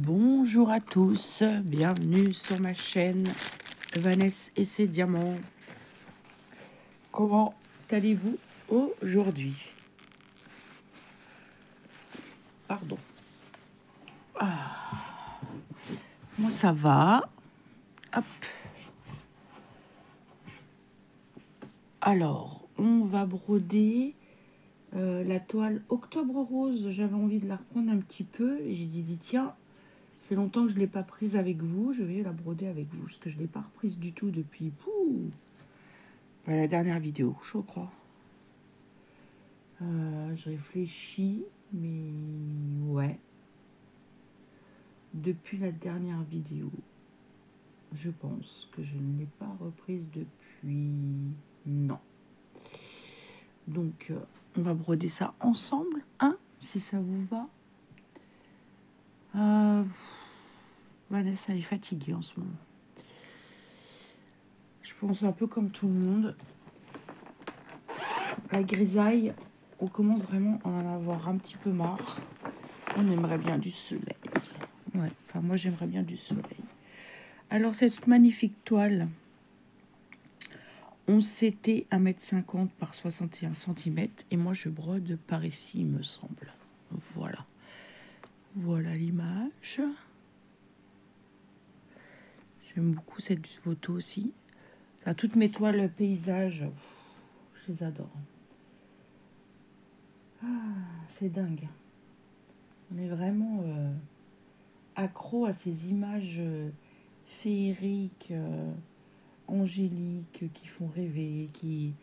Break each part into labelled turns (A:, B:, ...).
A: Bonjour à tous, bienvenue sur ma chaîne Vanessa et ses diamants. Comment allez-vous aujourd'hui? Pardon. Moi ça va. Hop. Alors, on va broder la toile Octobre Rose. J'avais envie de la reprendre un petit peu et j'ai dit tiens, ça fait longtemps que je ne l'ai pas prise avec vous, je vais la broder avec vous, parce que je ne l'ai pas reprise du tout depuis la dernière vidéo, je crois. Je réfléchis, mais ouais. Depuis la dernière vidéo, je pense que je ne l'ai pas reprise depuis. Non. Donc, on va broder ça ensemble, hein, si ça vous va. Vanessa est fatiguée en ce moment. Je pense un peu comme tout le monde. La grisaille, on commence vraiment à en avoir un petit peu marre. On aimerait bien du soleil. Ouais, enfin moi j'aimerais bien du soleil. Alors cette magnifique toile, on s'était 1,50 m par 61 cm et moi je brode par ici il me semble. Voilà. Voilà l'image. J'aime beaucoup cette photo aussi. Là, toutes mes toiles paysages, je les adore. Ah, c'est dingue. On est vraiment accro à ces images féeriques, angéliques, qui font rêver, qui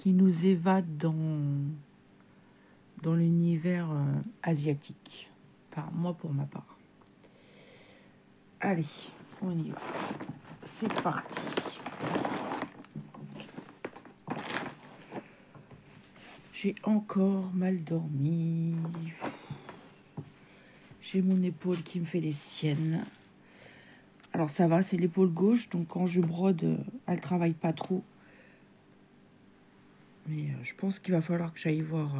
A: nous évadent dans l'univers asiatique. Enfin, moi pour ma part. Allez, on y va. C'est parti. J'ai encore mal dormi. J'ai mon épaule qui me fait les siennes. Alors ça va, c'est l'épaule gauche, donc quand je brode, elle travaille pas trop. Mais je pense qu'il va falloir que j'aille voir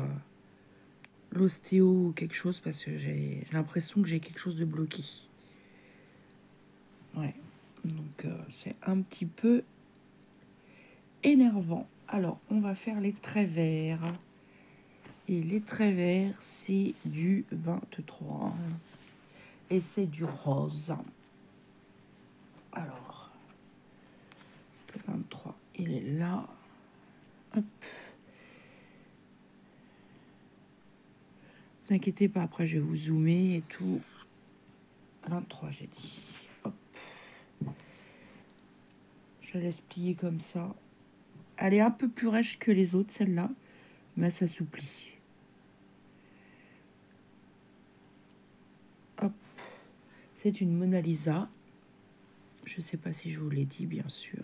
A: l'ostéo ou quelque chose parce que j'ai l'impression que j'ai quelque chose de bloqué. Ouais, donc c'est un petit peu énervant. Alors, on va faire les traits verts. Et les traits verts, c'est du 23. Et c'est du rose. Alors, le 23, il est là. Hop. Ne vous inquiétez pas, après je vais vous zoomer et tout. 23, j'ai dit. Hop. Je la laisse plier comme ça. Elle est un peu plus rêche que les autres, celle-là, mais elle s'assouplit. Hop. C'est une Mona Lisa. Je ne sais pas si je vous l'ai dit, bien sûr.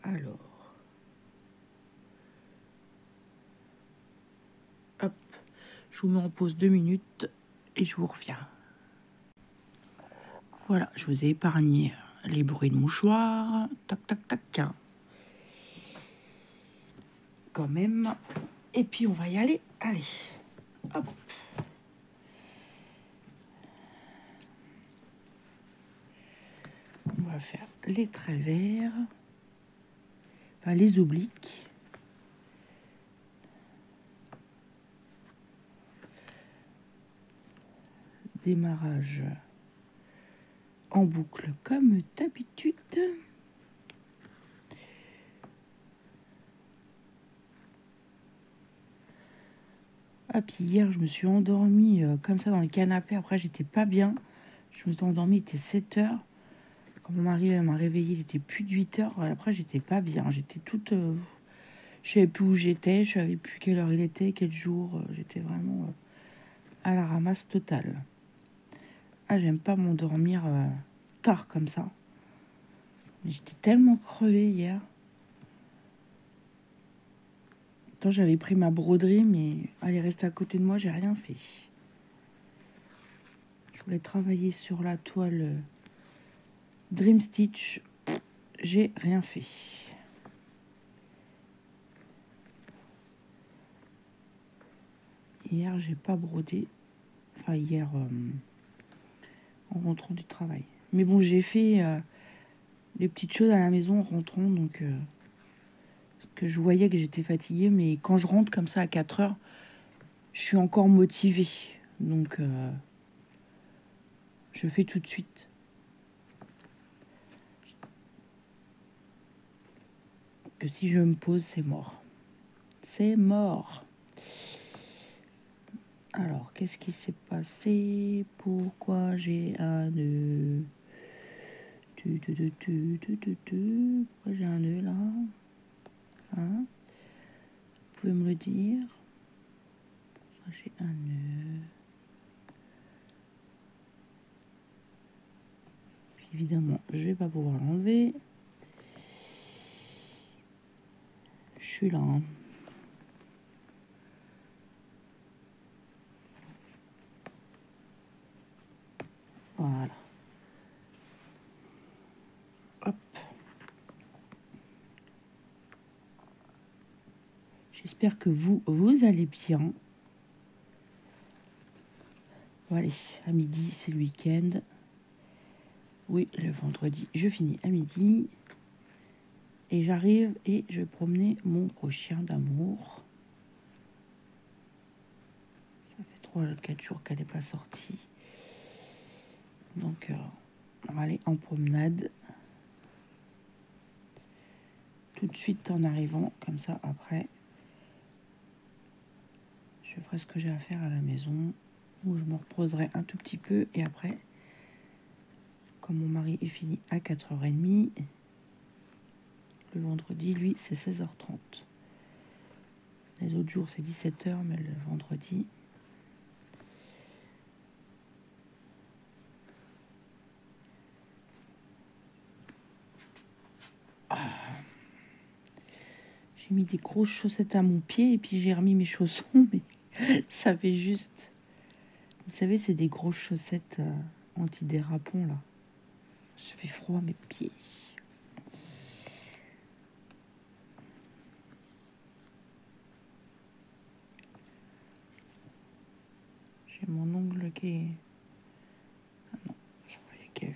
A: Alors. Hop. Je vous mets en pause 2 minutes et je vous reviens. Voilà, je vous ai épargné les bruits de mouchoirs. Tac, tac, tac. Quand même. Et puis, on va y aller. Allez. Hop. On va faire les traits verts. Enfin, les obliques. Démarrage en boucle comme d'habitude. Ah, puis hier, je me suis endormie comme ça dans le canapé. Après, j'étais pas bien. Je me suis endormie, il était 7 heures. Quand mon mari m'a réveillée, il était plus de 8 heures. Après, j'étais pas bien. J'étais toute... je savais plus où j'étais. Je savais plus quelle heure il était, quel jour. J'étais vraiment à la ramasse totale. Ah, j'aime pas m'endormir tard comme ça. Mais j'étais tellement crevée hier. Pourtant, j'avais pris ma broderie, mais elle est restée à côté de moi, j'ai rien fait. Je voulais travailler sur la toile Dream Stitch. J'ai rien fait. Hier, j'ai pas brodé. Enfin, enfin hier, en rentrant du travail. Mais bon, j'ai fait des petites choses à la maison en rentrant, donc que je voyais que j'étais fatiguée, mais quand je rentre comme ça à 4 heures, je suis encore motivée. Donc, je fais tout de suite. Que si je me pose, c'est mort. C'est mort. Alors, qu'est-ce qui s'est passé? Pourquoi j'ai un nœud? Pourquoi j'ai un nœud là? Hein? Vous pouvez me le dire? Pourquoi j'ai un nœud? Puis évidemment, je vais pas pouvoir l'enlever. Je suis là. Hein. Voilà. Hop. J'espère que vous allez bien. Bon, allez, à midi, c'est le week-end. Oui, le vendredi, je finis à midi. Et j'arrive et je vais promener mon gros chien d'amour. Ça fait 3-4 jours qu'elle n'est pas sortie. Donc, on va aller en promenade. Tout de suite en arrivant, comme ça, après, je ferai ce que j'ai à faire à la maison. Où je me reposerai un tout petit peu. Et après, comme mon mari est fini à 4h30, le vendredi, lui, c'est 16h30. Les autres jours, c'est 17h, mais le vendredi... J'ai mis des grosses chaussettes à mon pied et puis j'ai remis mes chaussons, mais ça fait juste... Vous savez, c'est des grosses chaussettes anti-dérapants, là. Ça fait froid à mes pieds. J'ai mon ongle qui est... Ah non, je croyais qu'il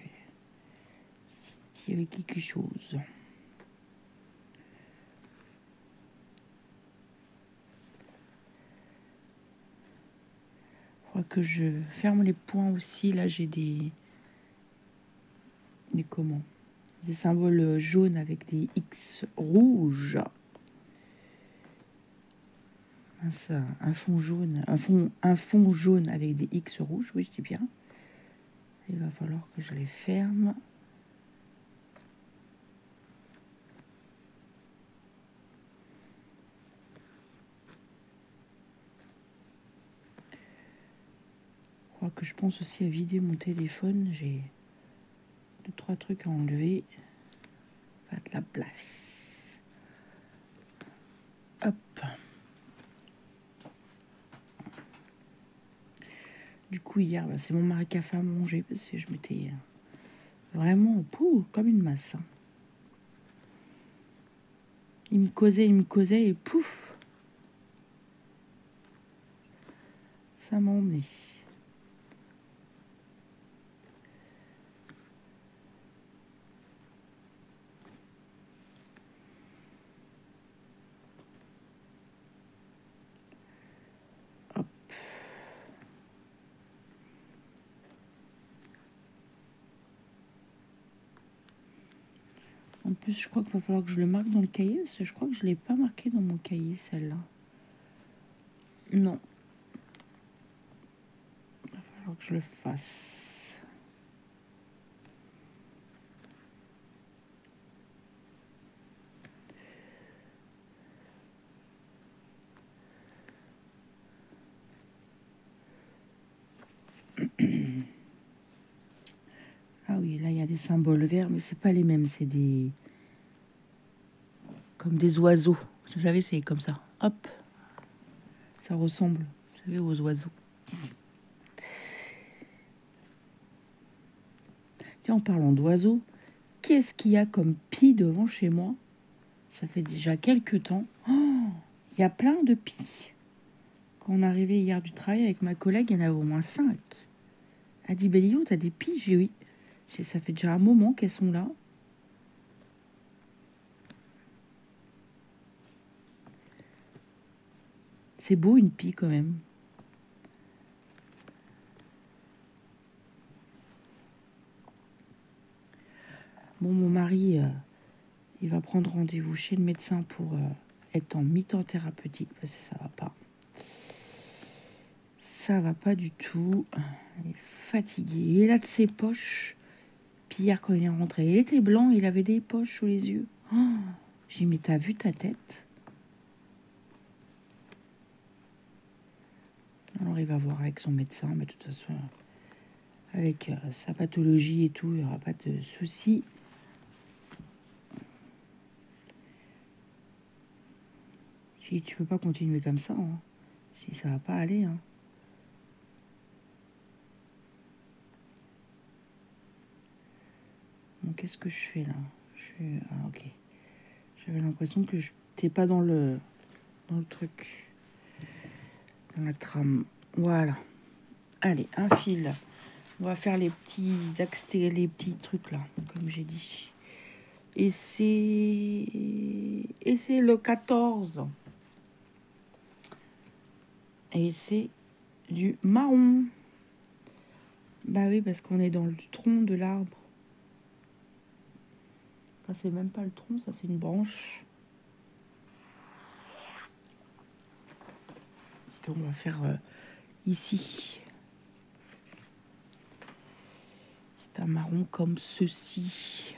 A: y avait quelque chose. Je crois que je ferme les poings aussi. Là, j'ai des comment? Des symboles jaunes avec des X rouges. Un fond jaune, un fond jaune avec des X rouges, oui, je dis bien. Il va falloir que je les ferme. Je crois que je pense aussi à vider mon téléphone. J'ai 2-3 trucs à enlever. Pas de la place. Hop. Du coup, hier, c'est mon mari qui a fait à manger parce que je m'étais vraiment comme une masse. Hein. Il me causait et pouf, ça m'a emmené. Hop. En plus, je crois qu'il va falloir que je le marque dans le cahier parce que je crois que je ne l'ai pas marqué dans mon cahier, celle-là. Non. Il va falloir que je le fasse. Ah oui, là, il y a des symboles verts, mais c'est pas les mêmes. C'est des... comme des oiseaux. Vous savez, c'est comme ça. Hop. Ça ressemble, vous savez, aux oiseaux. Tiens, en parlant d'oiseaux, qu'est-ce qu'il y a comme pie devant chez moi? Ça fait déjà quelques temps. Oh, il y a plein de pies. Quand on est arrivé hier du travail avec ma collègue, il y en avait au moins 5. Elle dit, Bélion, t'as des piges? J'ai oui. Ça fait déjà un moment qu'elles sont là. C'est beau une pie quand même. Bon, mon mari, il va prendre rendez-vous chez le médecin pour être en mi-temps thérapeutique parce que ça va pas. Ça va pas du tout. Il est fatigué. Il a de ses poches. Puis hier, quand il est rentré, il était blanc, il avait des poches sous les yeux. Oh, j'ai dit, mais t'as vu ta tête? Alors, il va voir avec son médecin, mais de toute façon, avec sa pathologie et tout, il n'y aura pas de soucis. J'ai dit, tu peux pas continuer comme ça. Hein. J'ai dit, ça va pas aller. Hein. Donc, qu'est-ce que je fais là? Ah, ok. J'avais l'impression que je n'étais pas dans le truc. Dans la trame. Voilà. Allez, un fil. On va faire les petits trucs là, comme j'ai dit. Et c'est le 14. Et c'est du marron. Bah oui, parce qu'on est dans le tronc de l'arbre. Enfin, c'est même pas le tronc, ça c'est une branche. Parce qu'on va faire ici. C'est un marron comme ceci.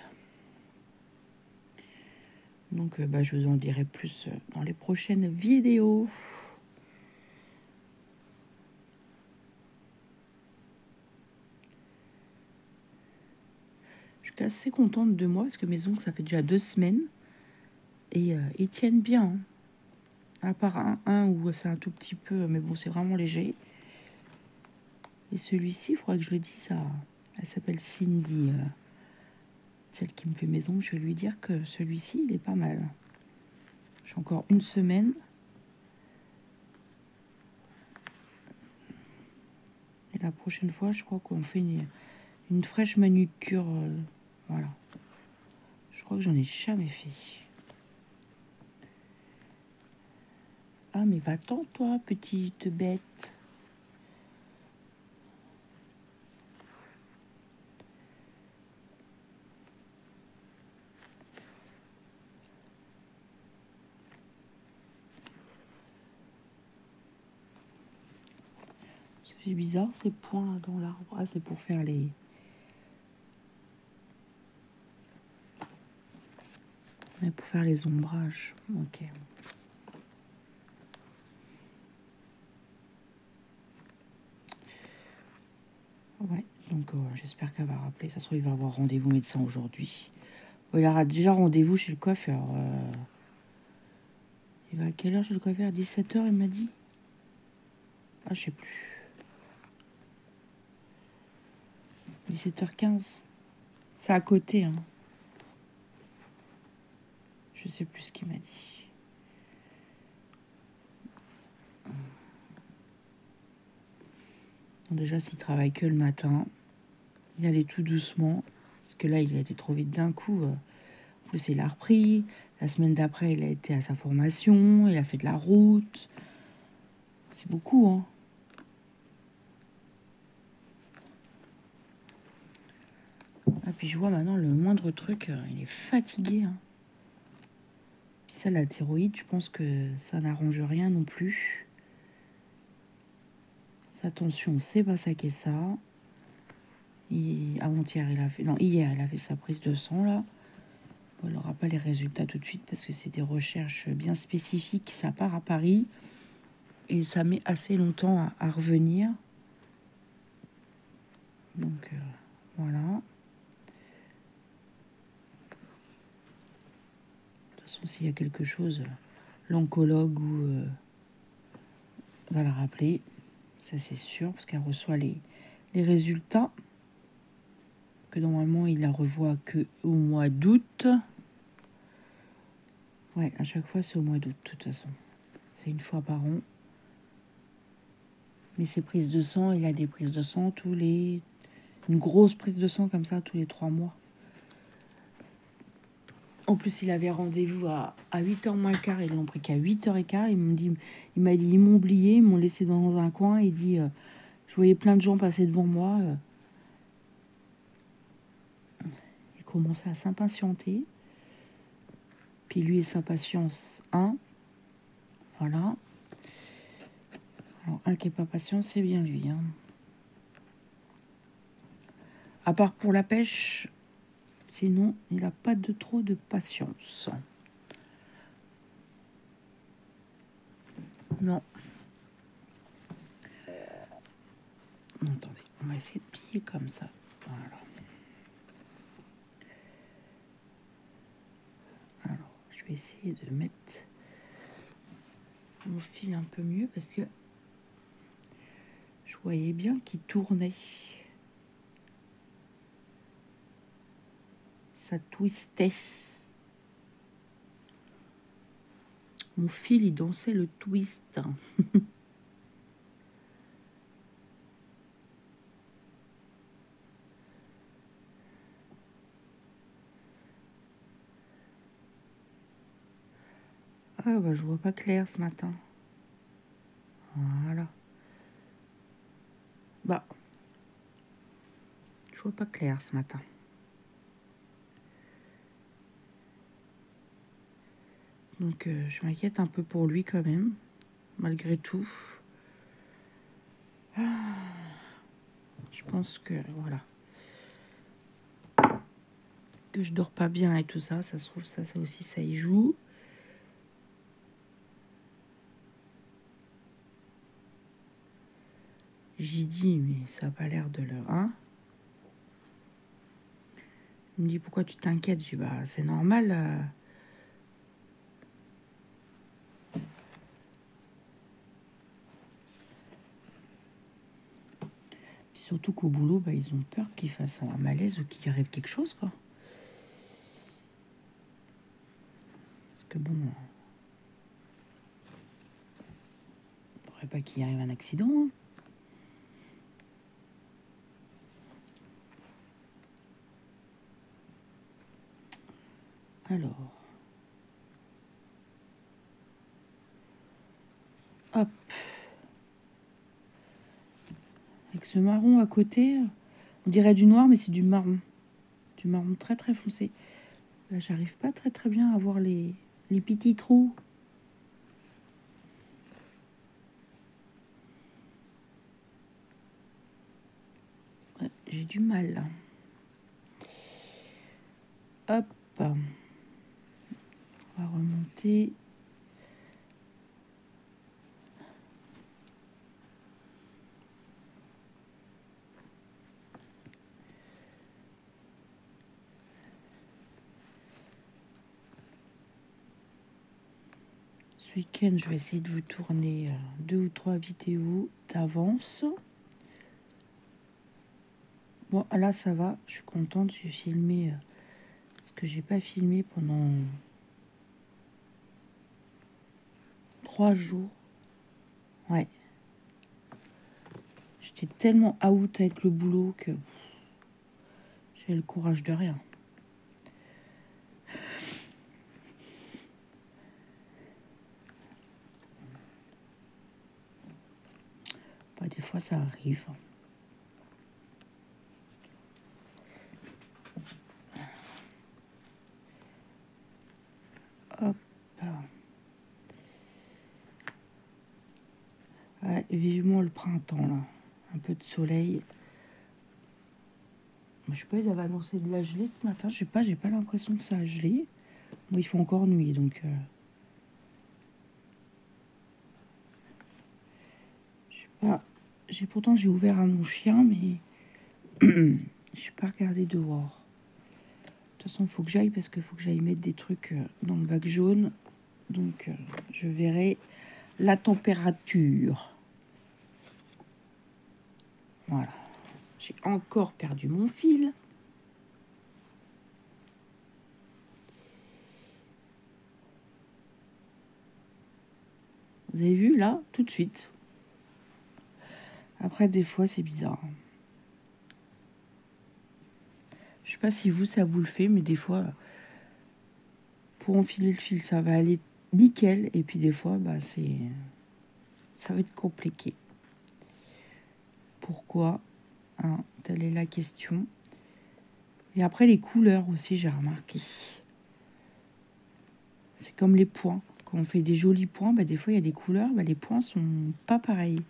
A: Donc je vous en dirai plus dans les prochaines vidéos. Je suis assez contente de moi parce que mes ongles, ça fait déjà 2 semaines. Et ils tiennent bien. Hein. À part un où c'est un tout petit peu, mais bon, c'est vraiment léger. Et celui-ci, il faudra que je le dise à... Elle s'appelle Cindy, celle qui me fait mes ongles. Je vais lui dire que celui-ci, il est pas mal. J'ai encore 1 semaine. Et la prochaine fois, je crois qu'on fait une fraîche manucure. Voilà. Je crois que j'en ai jamais fait. Ah, mais va-t'en, toi, petite bête. C'est bizarre, ces points là dans l'arbre. Ah, c'est pour faire les... Ouais, pour faire les ombrages. Ok. Ouais, donc j'espère qu'elle va rappeler. Ça se trouve, il va avoir rendez-vous médecin aujourd'hui. Bon, il aura déjà rendez-vous chez le coiffeur. Il va à quelle heure chez le coiffeur? 17h, il m'a dit. Ah, je sais plus. 17h15. C'est à côté, hein. Je sais plus ce qu'il m'a dit. Bon, déjà, s'il travaille que le matin, il allait tout doucement. Parce que là, il a été trop vite d'un coup. En plus, il a repris. La semaine d'après, il a été à sa formation. Il a fait de la route. C'est beaucoup, hein. Ah, puis je vois maintenant le moindre truc, il est fatigué. Hein. Puis ça, la thyroïde, je pense que ça n'arrange rien non plus. Sa tension, c'est pas ça qu'est ça. Avant-hier, il a fait... Non, hier, il a fait sa prise de sang, là. Bon, il n'aura pas les résultats tout de suite parce que c'est des recherches bien spécifiques. Ça part à Paris. Et ça met assez longtemps à revenir. Donc, voilà. De toute façon, s'il y a quelque chose, l'oncologue va la rappeler. Ça, c'est sûr, parce qu'elle reçoit les résultats. Que normalement, il la revoit que au mois d'août. Ouais, à chaque fois, c'est au mois d'août, de toute façon. C'est 1 fois par an. Mais ses prises de sang, il a des prises de sang une grosse prise de sang comme ça tous les 3 mois. En plus, il avait rendez-vous à 8h moins le quart. Ils l'ont pris qu'à 8h15. Il m'a dit, ils m'ont oublié, ils m'ont laissé dans un coin. Il dit, je voyais plein de gens passer devant moi. Il commençait à s'impatienter. Puis lui et sa patience 1. Voilà. Alors, un qui n'est pas patient, c'est bien lui. Hein. À part pour la pêche, sinon, il n'a pas trop de patience. Non. Attendez, on va essayer de plier comme ça. Voilà. Alors, je vais essayer de mettre mon fil un peu mieux parce que je voyais bien qu'il tournait. Ça twistait. Mon fil, il dansait le twist. Ah bah je vois pas clair ce matin. Voilà. Bah, je vois pas clair ce matin. Donc je m'inquiète un peu pour lui quand même, malgré tout. Je pense que voilà. Que je dors pas bien et tout ça, ça se trouve ça aussi ça y joue. J'y dis mais ça a pas l'air de le Il me dit pourquoi tu t'inquiètes? Je dis bah c'est normal. Puis surtout qu'au boulot, bah, ils ont peur qu'il fasse un malaise ou qu'il arrive quelque chose, quoi. Parce que bon, faudrait pas qu'il arrive un accident. Hein. Alors, hop. Avec ce marron à côté, on dirait du noir, mais c'est du marron. Du marron très très foncé. Là, j'arrive pas très très bien à voir les petits trous. Ouais, j'ai du mal là. Hop. On va remonter. Ce week-end, je vais essayer de vous tourner 2 ou 3 vidéos d'avance. Bon, là, ça va. Je suis contente. J'ai filmé ce que j'ai pas filmé pendant 3 jours. Ouais. J'étais tellement out avec le boulot que j'ai le courage de rien. Bah, des fois, ça arrive. Hop. Ouais, vivement le printemps, là. Un peu de soleil. Je sais pas, ils avaient annoncé de la gelée ce matin. Je sais pas, j'ai pas l'impression que ça a gelé. Bon, il fait encore nuit, donc... je sais pas. Pourtant, j'ai ouvert à mon chien, mais... je suis pas regardé dehors. De toute façon, il faut que j'aille parce qu'il faut que j'aille mettre des trucs dans le bac jaune. Donc, je verrai la température. Voilà. J'ai encore perdu mon fil. Vous avez vu, là, tout de suite. Après, des fois, c'est bizarre. Je sais pas si vous, ça vous le fait, mais des fois, pour enfiler le fil, ça va aller nickel. Et puis des fois, bah, ça va être compliqué. Pourquoi, hein, telle est la question. Et après, les couleurs aussi, j'ai remarqué. C'est comme les points. Quand on fait des jolis points, bah, des fois, il y a des couleurs, bah, les points sont pas pareils.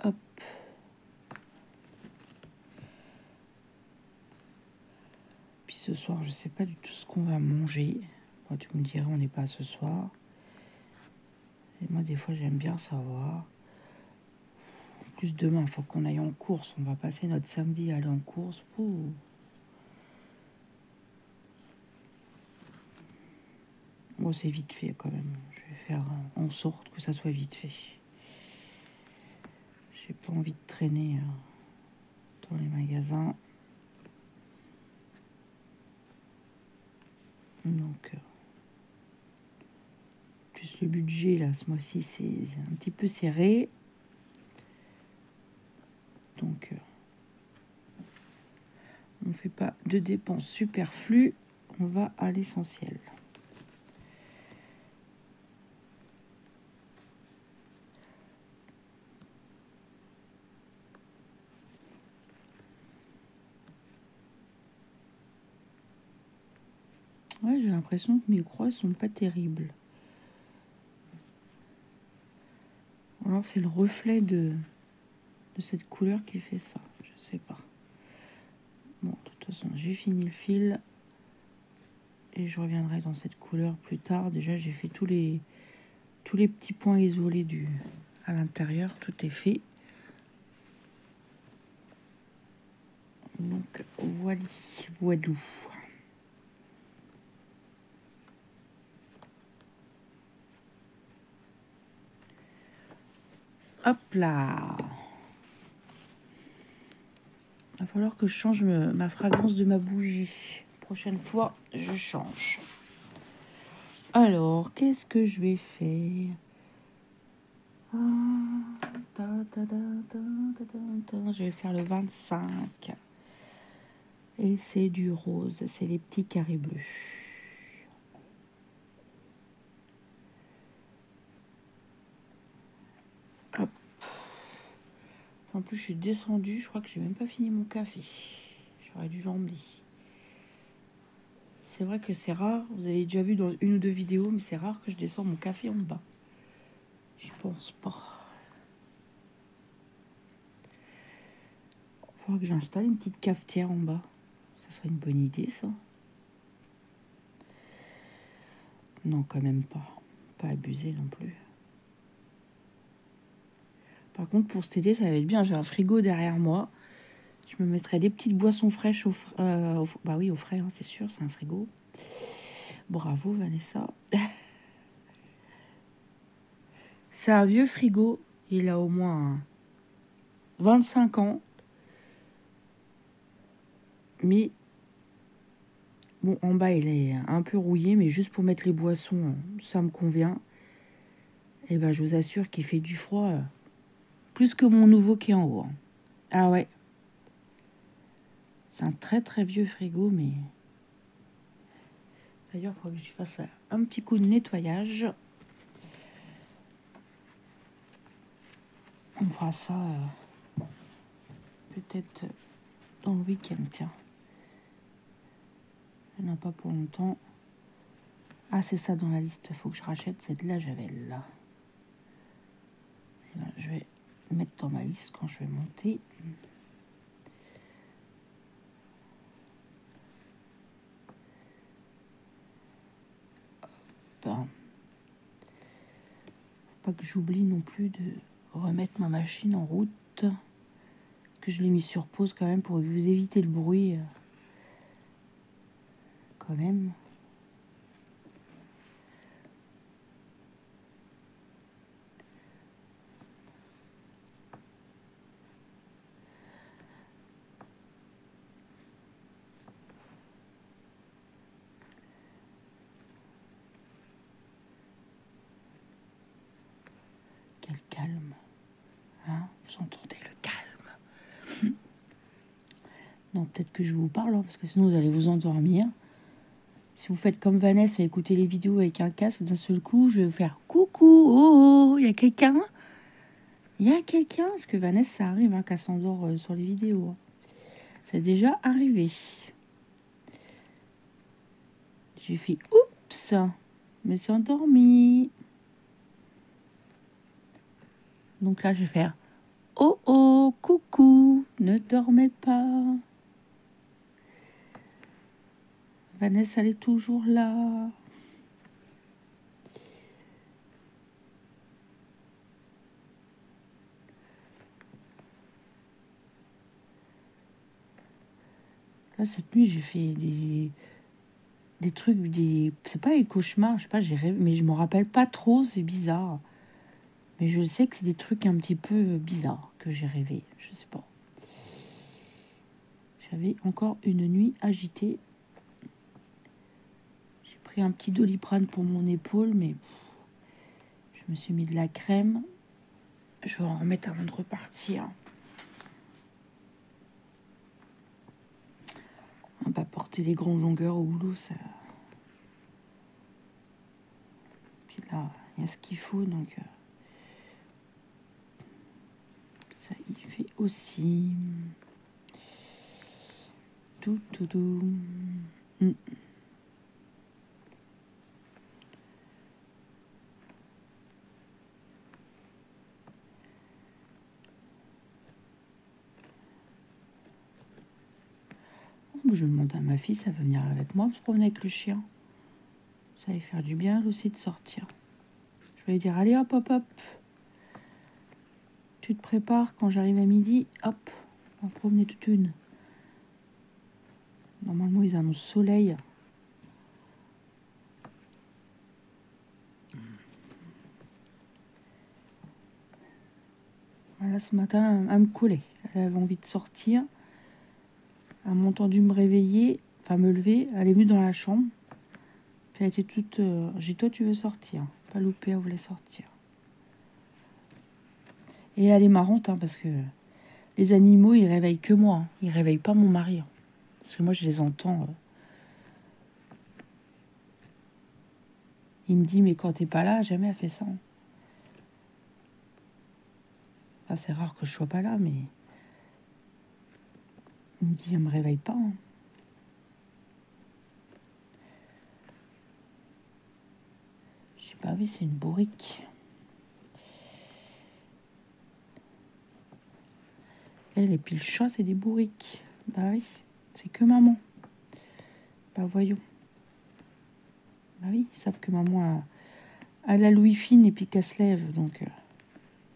A: Hop. Puis ce soir, je sais pas du tout ce qu'on va manger. Moi, tu me dirais, on n'est pas ce soir. Et moi, des fois, j'aime bien savoir. En plus, demain, il faut qu'on aille en course. On va passer notre samedi à aller en course. Ouh. Bon, c'est vite fait quand même. Je vais faire en sorte que ça soit vite fait. J'ai pas envie de traîner dans les magasins. Donc, plus le budget, là, ce mois-ci, c'est un petit peu serré. Donc, on ne fait pas de dépenses superflues. On va à l'essentiel. Ouais, j'ai l'impression que mes croix sont pas terribles. Alors, c'est le reflet de cette couleur qui fait ça. Je sais pas. Bon, de toute façon, j'ai fini le fil. Et je reviendrai dans cette couleur plus tard. Déjà, j'ai fait tous les petits points isolés à l'intérieur. Tout est fait. Donc, voilou. Hop là. Il va falloir que je change ma fragrance de ma bougie. Prochaine fois, je change. Alors, qu'est-ce que je vais faire? Je vais faire le 25. Et c'est du rose. C'est les petits carrés bleus. Hop. En plus, je suis descendue. Je crois que j'ai même pas fini mon café. J'aurais dû l'emmener. C'est vrai que c'est rare. Vous avez déjà vu dans une ou deux vidéos, mais c'est rare que je descende mon café en bas. Je pense pas. Il faudra que j'installe une petite cafetière en bas. Ça serait une bonne idée, ça. Non, quand même pas. Pas abuser non plus. Par contre, pour cet été, ça va être bien. J'ai un frigo derrière moi. Je me mettrai des petites boissons fraîches bah oui, au frais, hein, c'est sûr, c'est un frigo. Bravo, Vanessa. C'est un vieux frigo. Il a au moins 25 ans. Mais bon, en bas, il est un peu rouillé, mais juste pour mettre les boissons, ça me convient. Et ben, je vous assure qu'il fait du froid plus que mon nouveau qui est en haut. Hein. Ah ouais. C'est un très très vieux frigo, mais... D'ailleurs, il faudrait que je fasse un petit coup de nettoyage. On fera ça peut-être dans le week-end, tiens. Il n'y en a pas pour longtemps. Ah, c'est ça dans la liste. Il faut que je rachète, c'est de la javel. Là, je vais mettre dans ma liste quand je vais monter. Ben, faut pas que j'oublie non plus de remettre ma machine en route. Que je l'ai mis sur pause quand même pour vous éviter le bruit. Quand même. Vous entendez le calme. Non, peut-être que je vous parle, parce que sinon vous allez vous endormir. Si vous faites comme Vanessa, écouter les vidéos avec un casque, d'un seul coup, je vais vous faire coucou, oh, il y a quelqu'un? Il y a quelqu'un? Parce que Vanessa, ça arrive qu'elle s'endort sur les vidéos. C'est déjà arrivé. J'ai fait oups, je me suis endormie. Donc là, je vais faire oh oh, coucou, ne dormez pas. Vanessa, elle est toujours là. Là, cette nuit, j'ai fait des trucs, c'est pas des cauchemars, je sais pas, j'ai rêvé, mais je me rappelle pas trop, c'est bizarre. Mais je sais que c'est des trucs un petit peu bizarres que j'ai rêvé, je sais pas. J'avais encore une nuit agitée. J'ai pris un petit Doliprane pour mon épaule, mais je me suis mis de la crème. Je vais en remettre avant de repartir. On va pas porter les grandes longueurs au boulot, ça. Puis là, il y a ce qu'il faut, donc ça y fait aussi. Tout. Je demande à ma fille, ça va venir avec moi, se promener avec le chien. Ça va lui faire du bien, elle aussi, de sortir. Je vais lui dire, allez, hop. Tu te prépares, quand j'arrive à midi, hop, on va promener toute une. Normalement, ils annoncent soleil. Voilà, ce matin, elle me collait. Elle avait envie de sortir. Elle m'a entendu me réveiller, enfin me lever. Elle est venue dans la chambre. Puis elle était toute... j'ai dit, toi, tu veux sortir? Pas louper, elle voulait sortir. Et elle est marrante, parce que les animaux, ils réveillent que moi. Ils réveillent pas mon mari. Parce que moi, je les entends. Il me dit, mais quand t'es pas là, jamais elle fait ça. Enfin, c'est rare que je sois pas là, mais... Il me dit, elle me réveille pas. Je sais pas, oui, c'est une bourrique. Elle, et puis le chat, c'est des bourriques. Bah oui, c'est que maman. Bah voyons. Bah oui, ils savent que maman a la Louis fine et puis qu'elle se lève, donc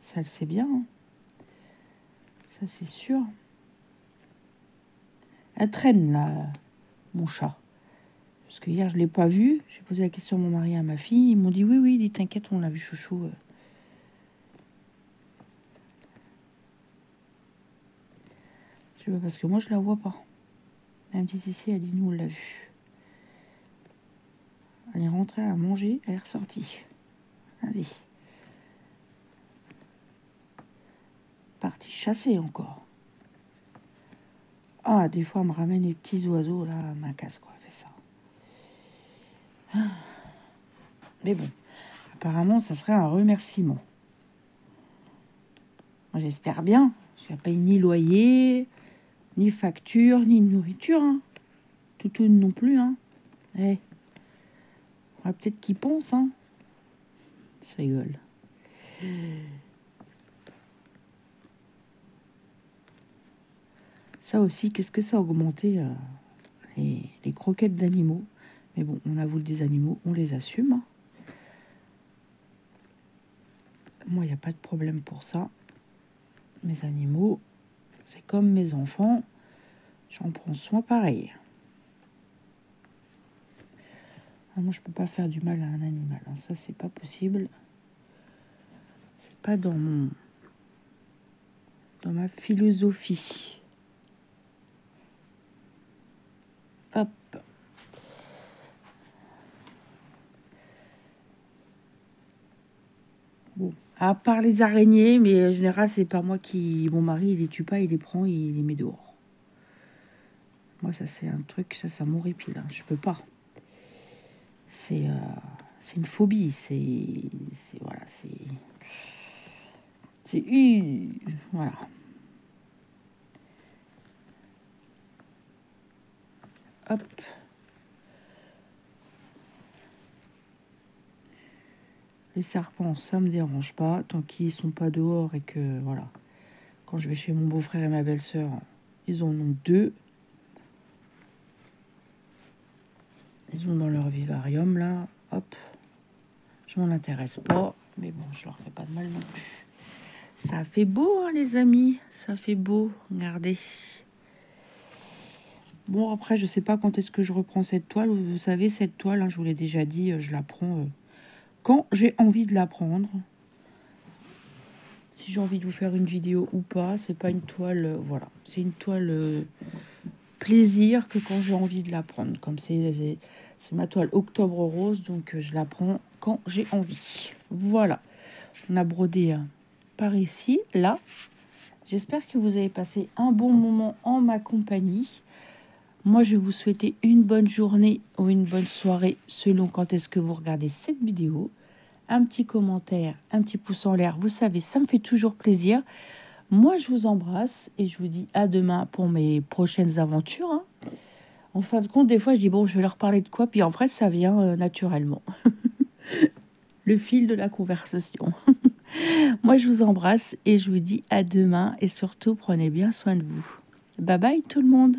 A: ça le sait bien. Ça, c'est sûr. Elle traîne, là, mon chat. Parce que hier, je ne l'ai pas vu. J'ai posé la question à mon mari et à ma fille. Ils m'ont dit, oui, dis t'inquiète, on l'a vu, chouchou. Je sais pas, parce que moi, je la vois pas. Elle me dit, si, elle dit, nous, on l'a vue. Elle est rentrée, elle a mangé, elle est ressortie. Allez. Partie chasser encore. Ah, des fois, elle me ramène les petits oiseaux, là, à ma casse, quoi. Elle fait ça. Ah. Mais bon, apparemment, ça serait un remerciement. Moi, j'espère bien. Je ne paye ni loyer, ni facture, ni nourriture. Toutoune non plus. Eh, faudra peut-être qu'ils pensent. Je rigole. Ça aussi, qu'est-ce que ça a augmenté les croquettes d'animaux. Mais bon, on avoue des animaux, on les assume. Moi, il n'y a pas de problème pour ça. Mes animaux, c'est comme mes enfants. J'en prends soin pareil. Ah, moi, je peux pas faire du mal à un animal. Ça, c'est pas possible. C'est pas dans ma philosophie. Hop. Bon, À part les araignées, mais en général, c'est pas moi qui... Mon mari, il les tue pas, il les prend, il les met dehors. Moi, ça, c'est un truc, ça m'horripile. Je peux pas. C'est une phobie. Voilà, c'est... Voilà. Hop. Les serpents, ça me dérange pas. Tant qu'ils sont pas dehors et que, voilà. Quand je vais chez mon beau-frère et ma belle-sœur, ils en ont 2. Ils ont dans leur vivarium, là. Hop. Je m'en intéresse pas. Mais bon, je leur fais pas de mal non plus. Ça fait beau, hein, les amis. Ça fait beau. Regardez. Bon, après, je sais pas quand est-ce que je reprends cette toile. Vous savez, cette toile, hein, je vous l'ai déjà dit, je la prends quand j'ai envie de la prendre. Si j'ai envie de vous faire une vidéo ou pas, c'est pas une toile... voilà. C'est une toile plaisir que quand j'ai envie de la prendre. Comme c'est ma toile Octobre Rose, donc je la prends quand j'ai envie. Voilà. On a brodé par ici, là. J'espère que vous avez passé un bon moment en ma compagnie. Moi, je vais vous souhaiter une bonne journée ou une bonne soirée selon quand est-ce que vous regardez cette vidéo. Un petit commentaire, un petit pouce en l'air, vous savez, ça me fait toujours plaisir. Moi, je vous embrasse et je vous dis à demain pour mes prochaines aventures. Hein. En fin de compte, des fois, je dis, bon, je vais leur parler de quoi, puis en vrai, ça vient naturellement. Le fil de la conversation. Moi, je vous embrasse et je vous dis à demain et surtout, prenez bien soin de vous. Bye bye tout le monde.